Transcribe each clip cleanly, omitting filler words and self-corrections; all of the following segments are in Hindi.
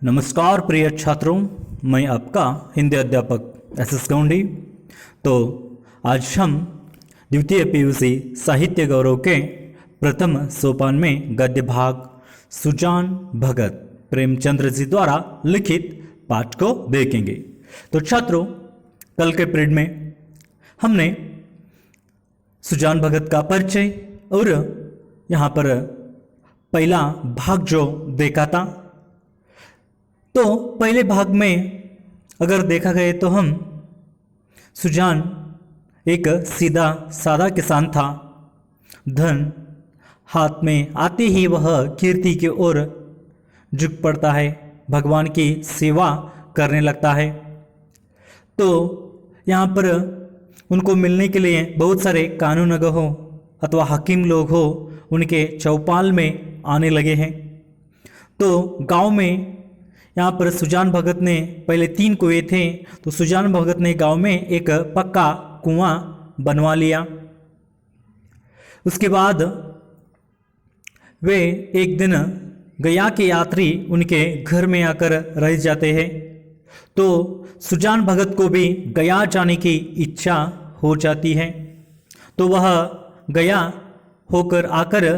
नमस्कार प्रिय छात्रों, मैं आपका हिंदी अध्यापक एस गौंडी। तो आज हम द्वितीय पीयूसी साहित्य गौरव के प्रथम सोपान में गद्य भाग सुजान भगत प्रेमचंद्र जी द्वारा लिखित पाठ को देखेंगे। तो छात्रों, कल के पीरियड में हमने सुजान भगत का परिचय और यहाँ पर पहला भाग जो देखा था, तो पहले भाग में अगर देखा गया तो हम सुजान एक सीधा सादा किसान था। धन हाथ में आते ही वह कीर्ति की ओर झुक पड़ता है, भगवान की सेवा करने लगता है। तो यहाँ पर उनको मिलने के लिए बहुत सारे कानूनगो हो अथवा हकीम लोग हो उनके चौपाल में आने लगे हैं। तो गांव में यहाँ पर सुजान भगत ने पहले 3 कुएं थे, तो सुजान भगत ने गांव में एक पक्का कुआं बनवा लिया। उसके बाद वे एक दिन गया के यात्री उनके घर में आकर रह जाते हैं। तो सुजान भगत को भी गया जाने की इच्छा हो जाती है। तो वह गया होकर आकर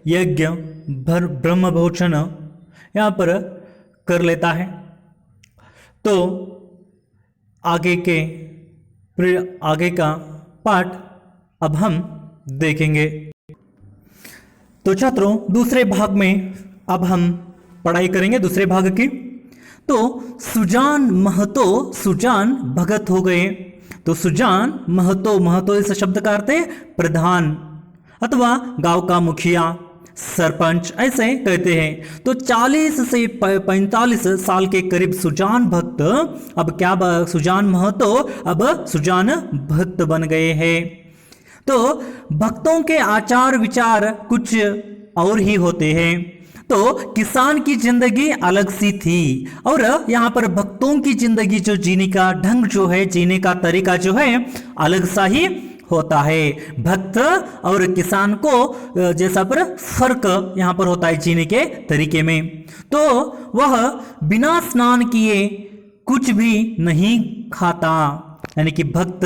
यज्ञ ब्रह्म भोजन यहाँ पर कर लेता है। तो आगे का पाठ अब हम देखेंगे। तो छात्रों, दूसरे भाग में अब हम पढ़ाई करेंगे दूसरे भाग की। तो सुजान महतो सुजान भगत हो गए। तो सुजान महतो इस शब्द का अर्थ है प्रधान अथवा गांव का मुखिया, सरपंच ऐसे कहते हैं। तो 40 से 45 साल के करीब सुजान भक्त अब सुजान महतो अब सुजान भक्त बन गए हैं। तो भक्तों के आचार विचार कुछ और ही होते हैं। तो किसान की जिंदगी अलग सी थी और यहाँ पर भक्तों की जिंदगी जो जीने का ढंग जो है, जीने का तरीका जो है अलग सा ही होता है। भक्त और किसान को जैसा पर फर्क यहाँ पर होता है जीने के तरीके में। तो वह बिना स्नान किए कुछ भी नहीं खाता, यानी कि भक्त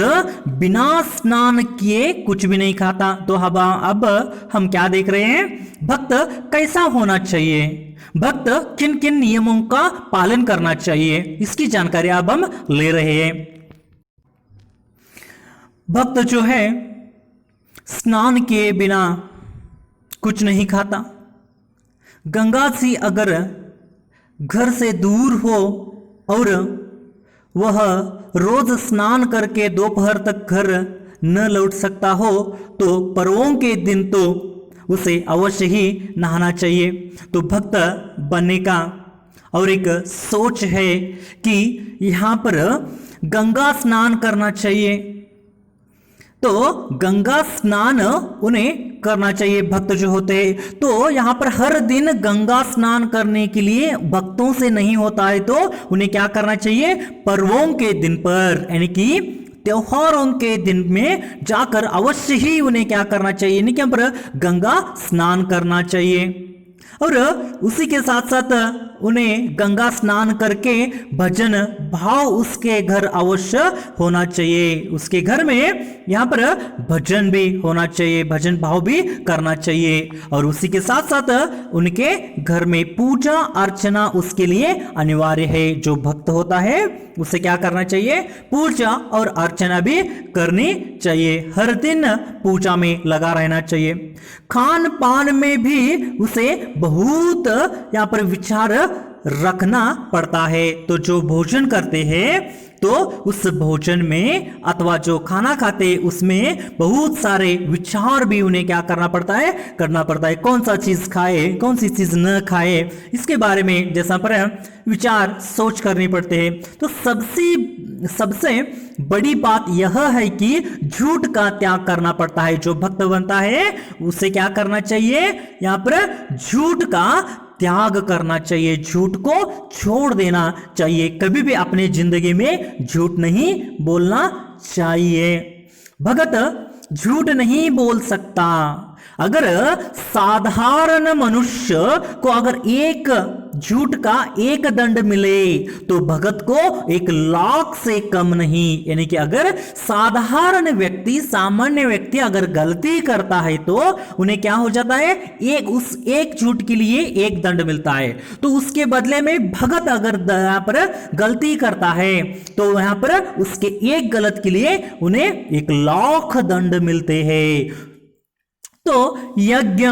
बिना स्नान किए कुछ भी नहीं खाता। तो अब हम क्या देख रहे हैं, भक्त कैसा होना चाहिए, भक्त किन किन नियमों का पालन करना चाहिए, इसकी जानकारी अब हम ले रहे हैं। भक्त जो है स्नान किए बिना कुछ नहीं खाता। गंगा से अगर घर से दूर हो और वह रोज स्नान करके दोपहर तक घर न लौट सकता हो तो पर्वों के दिन तो उसे अवश्य ही नहाना चाहिए। तो भक्त बनने का और एक सोच है कि यहाँ पर गंगा स्नान करना चाहिए। तो गंगा स्नान उन्हें करना चाहिए भक्त जो होते हैं। तो यहाँ पर हर दिन गंगा स्नान करने के लिए भक्तों से नहीं होता है, तो उन्हें क्या करना चाहिए, पर्वों के दिन पर यानी कि त्योहारों के दिन में जाकर अवश्य ही उन्हें क्या करना चाहिए, यानी कि यहाँ पर गंगा स्नान करना चाहिए। और उसी के साथ साथ उन्हें गंगा स्नान करके भजन भाव उसके घर अवश्य होना चाहिए। उसके घर में यहाँ पर भजन भी होना चाहिए, भजन भाव भी करना चाहिए। और उसी के साथ साथ उनके घर में पूजा अर्चना उसके लिए अनिवार्य है। जो भक्त होता है उसे क्या करना चाहिए, पूजा और अर्चना भी करनी चाहिए, हर दिन पूजा में लगा रहना चाहिए। खान पान में भी उसे बहुत यहाँ पर विचार रखना पड़ता है। तो जो भोजन करते हैं तो उस भोजन में अथवा जो खाना खाते उसमें बहुत सारे विचार भी उन्हें क्या करना पड़ता है, कौन सा चीज खाए कौन सी चीज न खाए, इसके बारे में जैसा पर विचार सोच करनी पड़ते हैं। तो सबसे बड़ी बात यह है कि झूठ का त्याग करना पड़ता है। जो भक्त बनता है उसे क्या करना चाहिए, यहाँ पर झूठ का त्याग करना चाहिए, झूठ को छोड़ देना चाहिए। कभी भी अपने जिंदगी में झूठ नहीं बोलना चाहिए। भगत झूठ नहीं बोल सकता, अगर साधारण मनुष्य को अगर एक झूठ का एक दंड मिले तो भगत को 1,00,000 से कम नहीं। यानी कि अगर साधारण व्यक्ति, सामान्य व्यक्ति अगर गलती करता है तो उन्हें क्या हो जाता है, उस एक झूठ के लिए एक दंड मिलता है। तो उसके बदले में भगत अगर यहाँ पर गलती करता है तो यहाँ पर उसके एक गलत के लिए उन्हें 1,00,000 दंड मिलते हैं। तो यज्ञ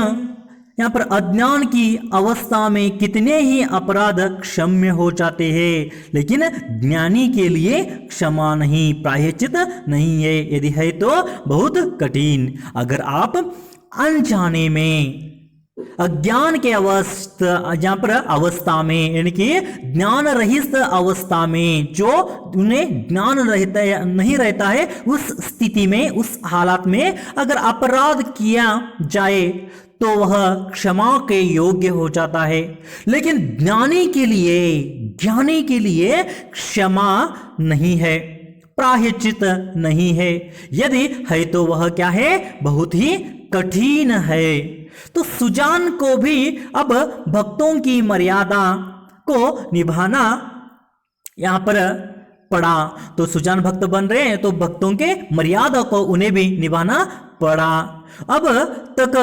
यहां पर अज्ञान की अवस्था में कितने ही अपराध क्षम्य हो जाते हैं, लेकिन ज्ञानी के लिए क्षमा नहीं, प्रायश्चित नहीं है। यदि है तो बहुत कठिन। अगर आप अनजाने में, अज्ञान के यहाँ पर अवस्था में, यानी कि ज्ञान रहित अवस्था में, जो उन्हें ज्ञान नहीं रहता है, उस स्थिति में, उस हालात में अगर अपराध किया जाए तो वह क्षमा के योग्य हो जाता है। लेकिन ज्ञानी के लिए क्षमा नहीं है, प्रायश्चित नहीं है। यदि है तो वह क्या है, बहुत ही कठिन है। तो सुजान को भी अब भक्तों की मर्यादा को निभाना यहां पर पड़ा। तो सुजान भक्त बन रहे हैं तो भक्तों के मर्यादा को उन्हें भी निभाना पड़ा। अब तक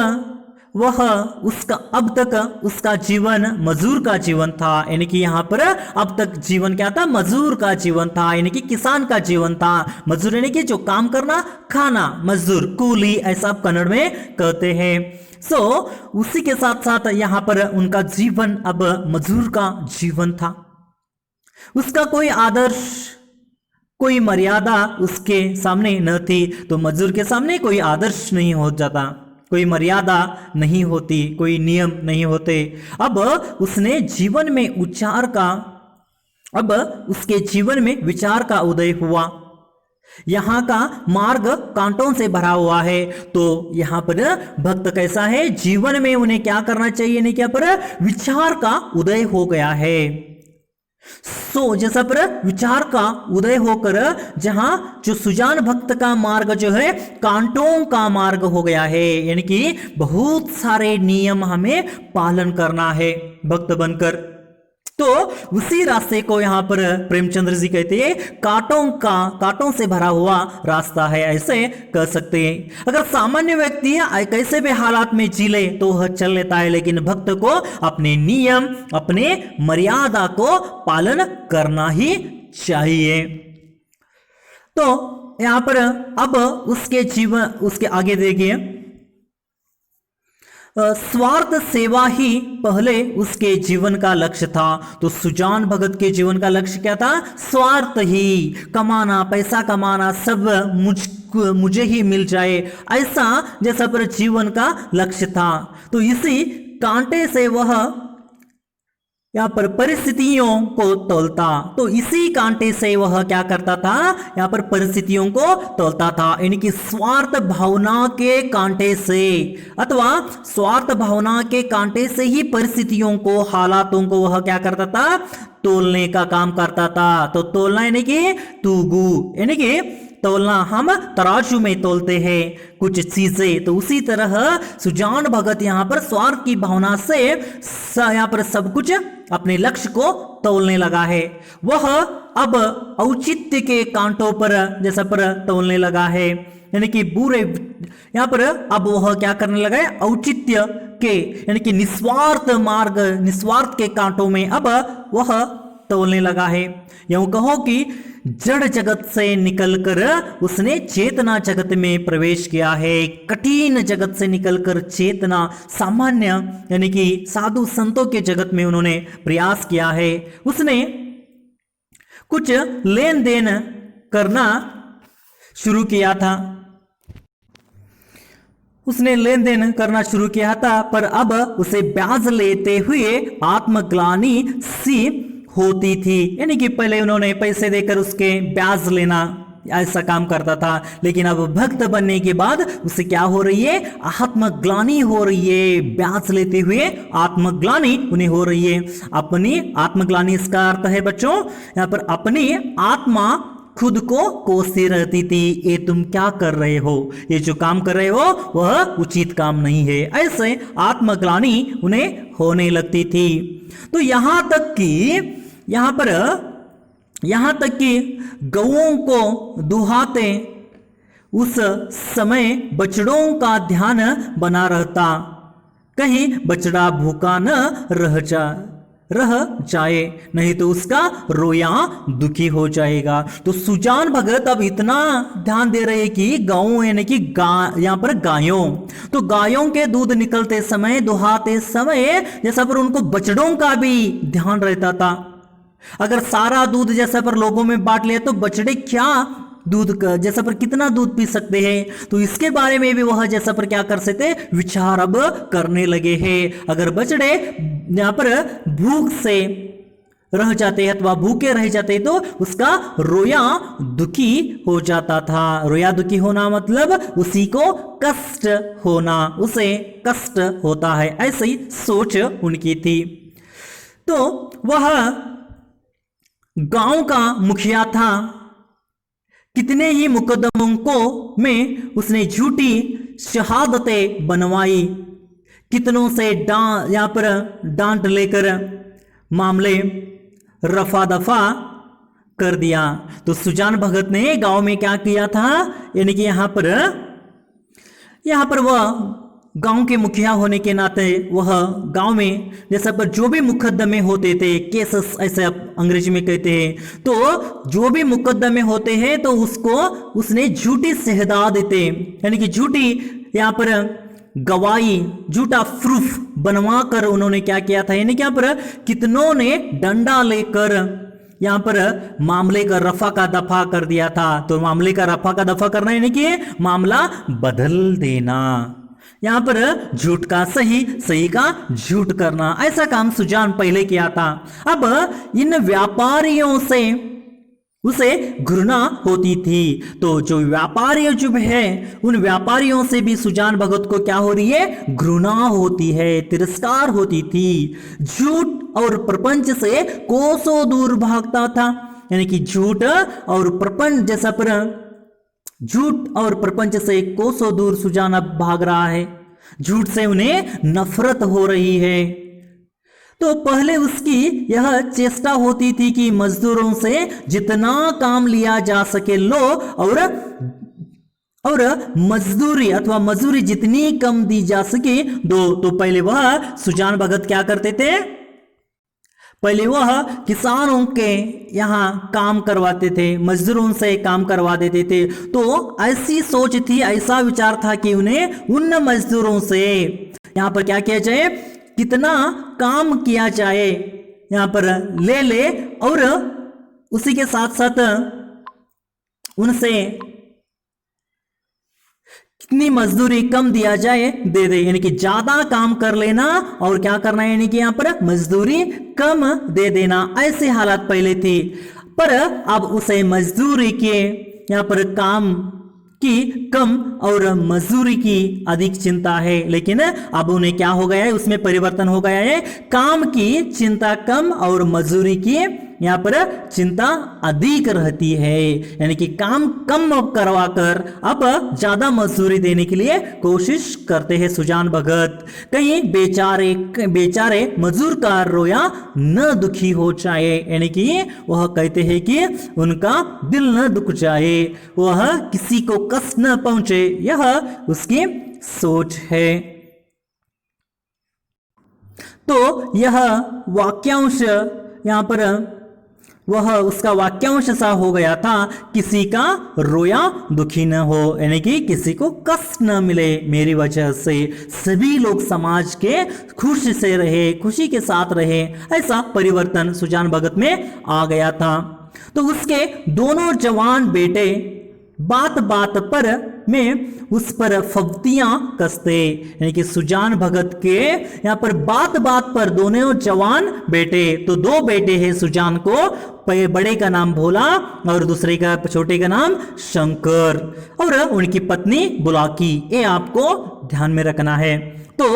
उसका जीवन मजदूर का जीवन था। यानी कि यहां पर अब तक जीवन क्या था, मजदूर का जीवन था, यानी कि किसान का जीवन था। मजदूर यानी कि जो काम करना, खाना, मजदूर, कूली, ऐसा आप कन्नड़ में कहते हैं। उसी के साथ साथ यहां पर उनका जीवन अब मजदूर का जीवन था। उसका कोई आदर्श, कोई मर्यादा उसके सामने न थी। तो मजदूर के सामने कोई आदर्श नहीं हो जाता, कोई मर्यादा नहीं होती, कोई नियम नहीं होते। अब उसके जीवन में विचार का उदय हुआ। यहां का मार्ग कांटों से भरा हुआ है। तो यहां पर भक्त कैसा है, जीवन में उन्हें क्या करना चाहिए, नहीं क्या पर विचार का उदय हो गया है। जैसा पर विचार का उदय होकर जहां जो सुजान भक्त का मार्ग जो है कांटों का मार्ग हो गया है, यानी कि बहुत सारे नियम हमें पालन करना है भक्त बनकर। तो उसी रास्ते को यहां पर प्रेमचंद्र जी कहते हैं कांटों से भरा हुआ रास्ता है, ऐसे कह सकते हैं। अगर सामान्य व्यक्ति कैसे भी हालात में जी ले तो वह चल लेता है, लेकिन भक्त को अपने नियम, अपने मर्यादा को पालन करना ही चाहिए। तो यहां पर अब उसके आगे देखिए, स्वार्थ सेवा ही पहले उसके जीवन का लक्ष्य था। तो सुजान भगत के जीवन का लक्ष्य क्या था, स्वार्थ ही, कमाना, पैसा कमाना, सब मुझे ही मिल जाए, ऐसा जैसा पर जीवन का लक्ष्य था। तो इसी कांटे से वह यहाँ पर परिस्थितियों को तोलता। तो इसी कांटे से वह क्या करता था, यहाँ पर परिस्थितियों को तोलता था, यानी कि स्वार्थ भावना के कांटे से, अथवा स्वार्थ भावना के कांटे से ही परिस्थितियों को, हालातों को वह क्या करता था, तोलने का काम करता था। तो तोलना यानी कि तूगु, यानी कि तोलना, हम तराजू में तोलते हैं कुछ चीजें। तो उसी तरह सुजान भगत यहाँ पर स्वार्थ की भावना से यहाँ पर सब कुछ अपने लक्ष्य को तोलने लगा है। वह अब औचित्य के कांटों पर जैसा पर तोलने लगा है, यानी कि बुरे, यहाँ पर अब वह क्या करने लगा है, औचित्य के, यानी कि निस्वार्थ मार्ग, निस्वार्थ के कांटों में अब वह तोलने लगा है। यूं कहो कि जड़ जगत से निकलकर उसने चेतना जगत में प्रवेश किया है। कठिन जगत से निकलकर चेतना, सामान्य यानी कि साधु संतों के जगत में उन्होंने प्रयास किया है। उसने कुछ लेन देन करना शुरू किया था, पर अब उसे ब्याज लेते हुए आत्मग्लानि सी होती थी। यानी कि पहले उन्होंने पैसे देकर उसके ब्याज लेना, ऐसा काम करता था, लेकिन अब भक्त बनने के बाद उसे क्या हो रही है, आत्मग्लानि हो रही है। ब्याज लेते हुए आत्मग्लानि उन्हें हो रही है। अपनी आत्मग्लानि, इसका अर्थ है बच्चों यहाँ पर अपनी आत्मा खुद को कोसती रहती थी, ये तुम क्या कर रहे हो, ये जो काम कर रहे हो वह उचित काम नहीं है। ऐसे आत्मग्लानि उन्हें होने लगती थी। तो यहां तक कि गौओं को दुहाते उस समय बछड़ों का ध्यान बना रहता, कहीं बछड़ा भूखा न रह जाए, नहीं तो उसका रोया दुखी हो जाएगा। तो सुजान भगत अब इतना ध्यान दे रहे कि गायों यानी कि यहाँ पर गायों, तो गायों के दूध निकलते समय, दुहाते समय जैसा पर उनको बछड़ों का भी ध्यान रहता था। अगर सारा दूध जैसा पर लोगों में बांट लिया तो बछड़े क्या दूध का जैसा पर कितना दूध पी सकते हैं, तो इसके बारे में भी वह जैसा पर क्या कर सकते विचार अब करने लगे हैं। अगर बछड़े यहां पर भूख से रह जाते हैं अथवा भूखे रह जाते तो उसका रोया दुखी हो जाता था। रोया दुखी होना मतलब उसी को कष्ट होना, उसे कष्ट होता है, ऐसी सोच उनकी थी। तो वह गांव का मुखिया था, कितने ही मुकदमों को में उसने झूठी शहादतें बनवाई, कितनों से यहां पर डांट लेकर मामले रफा दफा कर दिया। तो सुजान भगत ने गांव में क्या किया था, यानी कि यहां पर वह गांव के मुखिया होने के नाते वह गांव में जैसा पर जो भी मुकदमे होते थे, केसेस ऐसे अंग्रेजी में कहते हैं, तो जो भी मुकदमे होते हैं तो उसको उसने झूठी शहादतें यानी कि झूठी यहाँ पर गवाही, झूठा प्रूफ बनवा कर उन्होंने क्या किया था, यानी कि यहाँ पर कितनों ने डंडा लेकर यहाँ पर मामले का रफा का दफा कर दिया था। तो मामले का रफा का दफा करना यानी कि मामला बदल देना, यहां पर झूठ का सही, सही का झूठ करना, ऐसा काम सुजान पहले किया था। अब इन व्यापारियों से उसे घृणा होती थी। तो जो व्यापारी जो है उन व्यापारियों से भी सुजान भगत को क्या हो रही है, घृणा होती है, तिरस्कार होती थी। झूठ और प्रपंच से कोसों दूर भागता था, यानी कि झूठ और प्रपंच जैसा पर झूठ और प्रपंच से कोसों दूर सुजान अब भाग रहा है, झूठ से उन्हें नफरत हो रही है। तो पहले उसकी यह चेष्टा होती थी कि मजदूरों से जितना काम लिया जा सके लो, और मजदूरी अथवा मजदूरी जितनी कम दी जा सके दो। तो पहले वह सुजान भगत क्या करते थे, पहले वह किसानों के यहाँ काम करवाते थे, मजदूरों से काम करवा देते थे। तो ऐसी सोच थी, ऐसा विचार था कि उन्हें उन मजदूरों से यहाँ पर क्या किया जाए, कितना काम किया जाए, यहाँ पर ले और उसी के साथ साथ उनसे कितनी मजदूरी कम दिया जाए दे दे, यानी कि ज्यादा काम कर लेना और क्या करना है, यानी कि यहां पर मजदूरी कम दे देना, ऐसे हालात पहले थी। पर अब उसे मजदूरी के यहां पर काम की कम और मजदूरी की अधिक चिंता है। लेकिन अब उन्हें क्या हो गया है, उसमें परिवर्तन हो गया है, काम की चिंता कम और मजदूरी की यहाँ पर चिंता अधिक रहती है, यानी कि काम कम करवा कर अब ज्यादा मजदूरी देने के लिए कोशिश करते हैं सुजान भगत। कहीं बेचारे मजदूर का रोया न दुखी हो जाए, यानी कि वह कहते हैं कि उनका दिल न दुख जाए, वह किसी को कष्ट न पहुंचे, यह उसकी सोच है। तो यह वाक्यांश यहाँ पर वह उसका वाक्यांश सा हो गया था, किसी का रोया दुखी न हो, यानी कि किसी को कष्ट न मिले मेरी वजह से, सभी लोग समाज के खुशी से रहे, खुशी के साथ रहे, ऐसा परिवर्तन सुजान भगत में आ गया था। तो उसके दोनों जवान बेटे बात बात पर में उस पर फब्तियां कसते, यानी कि सुजान भगत के यहाँ पर बात बात पर दोनों जवान बेटे, तो दो बेटे हैं सुजान को, बड़े का नाम भोला और दूसरे का छोटे का नाम शंकर, और उनकी पत्नी बुलाकी, ये आपको ध्यान में रखना है। तो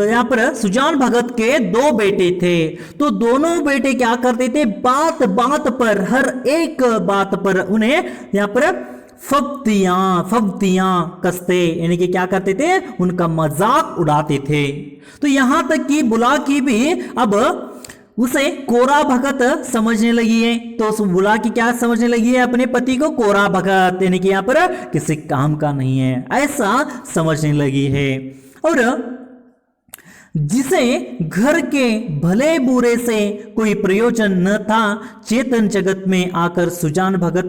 यहाँ पर सुजान भगत के दो बेटे थे, तो दोनों बेटे क्या करते थे, बात बात पर, हर एक बात पर उन्हें यहाँ पर फब्तियां कसते, यानी कि क्या करते थे, उनका मजाक उड़ाते थे। तो यहां तक कि बुला की भी अब उसे कोरा भगत समझने लगी है। तो उस बुला की क्या समझने लगी है, अपने पति को कोरा भगत, यानी कि यहां पर किसी काम का नहीं है, ऐसा समझने लगी है। और जिसे घर के भले बुरे से कोई प्रयोजन न था, चेतन जगत में आकर सुजान भगत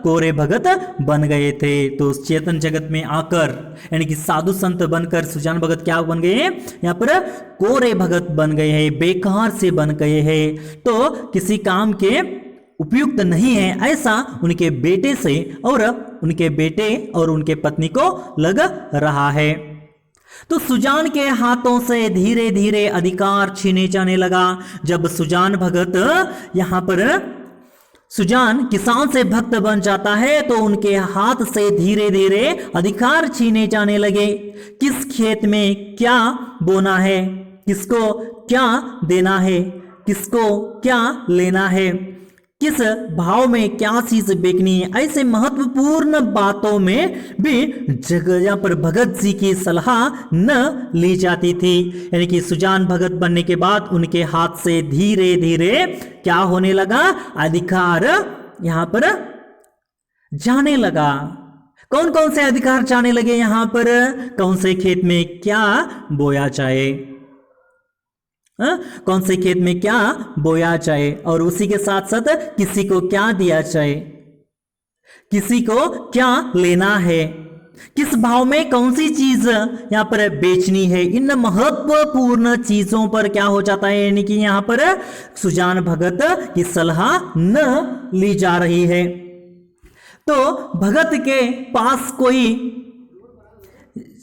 कोरे भगत बन गए थे। तो उस चेतन जगत में आकर, यानी कि साधु संत बनकर सुजान भगत क्या बन गए हैं, यहाँ पर कोरे भगत बन गए हैं, बेकार से बन गए हैं, तो किसी काम के उपयुक्त नहीं है, ऐसा उनके बेटे से और उनके बेटे और उनके पत्नी को लग रहा है। तो सुजान के हाथों से धीरे धीरे अधिकार छीने जाने लगा। जब सुजान भगत यहां पर सुजान किसान से भक्त बन जाता है, तो उनके हाथ से धीरे धीरे अधिकार छीने जाने लगे। किस खेत में क्या बोना है, किसको क्या देना है, किसको क्या लेना है, किस भाव में क्या चीज बेचनी है, ऐसे महत्वपूर्ण बातों में भी जगह पर भगत जी की सलाह न ली जाती थी। यानी कि सुजान भगत बनने के बाद उनके हाथ से धीरे धीरे क्या होने लगा, अधिकार यहां पर जाने लगा। कौन कौन से अधिकार जाने लगे यहां पर, कौन से खेत में क्या बोया जाए, कौन से खेत में क्या बोया जाए, और उसी के साथ साथ किसी को क्या दिया जाए, किसी को क्या लेना है, किस भाव में कौन सी चीज यहां पर बेचनी है। इन महत्वपूर्ण चीजों पर क्या हो जाता है, यानी कि यहां पर सुजान भगत की सलाह न ली जा रही है। तो भगत के पास कोई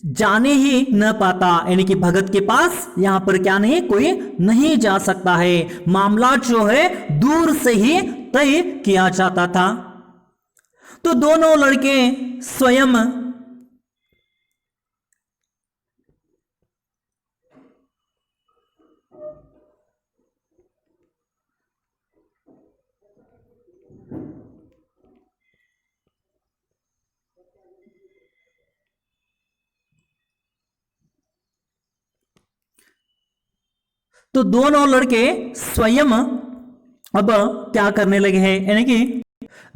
जाने ही न पाता, यानी कि भगत के पास यहां पर क्या नहीं, कोई नहीं जा सकता है। मामला जो है दूर से ही तय किया जाता था। तो दोनों लड़के स्वयं तो दोनों लड़के स्वयं अब क्या करने लगे हैं, यानी कि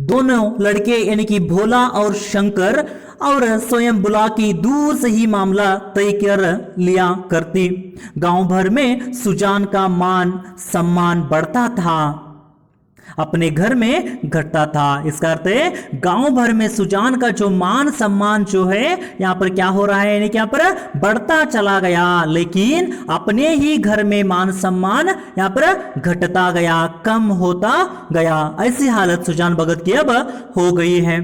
दोनों लड़के यानी कि भोला और शंकर और स्वयं बुला की दूर से ही मामला तय कर लिया करती। गांव भर में सुजान का मान सम्मान बढ़ता था, अपने घर में घटता था। इसका अर्थ है गांव भर में सुजान का जो मान सम्मान जो है यहां पर क्या हो रहा है, यानी कि यहां पर बढ़ता चला गया, लेकिन अपने ही घर में मान सम्मान यहां पर घटता गया, कम होता गया। ऐसी हालत सुजान भगत की अब हो गई है।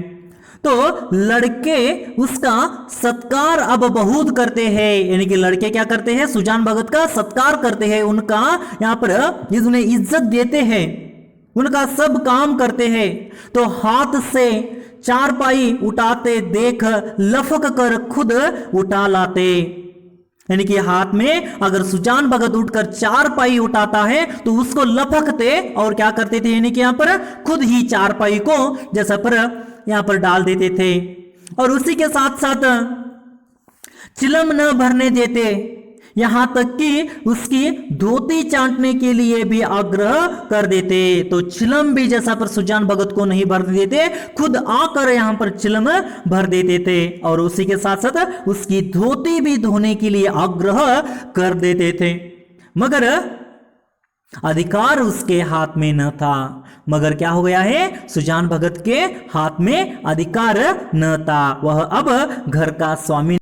तो लड़के उसका सत्कार अब बहुत करते हैं, यानी कि लड़के क्या करते हैं, सुजान भगत का सत्कार करते हैं, उनका यहां पर उन्हें इज्जत देते हैं, उनका सब काम करते हैं। तो हाथ से चारपाई उठाते देख लफक कर खुद उठा लाते, यानी कि हाथ में अगर सुजान भगत उठकर चारपाई उठाता है तो उसको लपकते और क्या करते थे, यानी कि यहां पर खुद ही चारपाई को जैसा पर यहां पर डाल देते थे। और उसी के साथ साथ चिलम न भरने देते, यहां तक कि उसकी धोती चाटने के लिए भी आग्रह कर देते। तो चिलम भी जैसा पर सुजान भगत को नहीं भर देते, खुद आकर यहां पर चिलम भर देते थे। और उसी के साथ साथ उसकी धोती भी धोने के लिए आग्रह कर देते थे, मगर अधिकार उसके हाथ में न था। मगर क्या हो गया है, सुजान भगत के हाथ में अधिकार न था, वह अब घर का स्वामी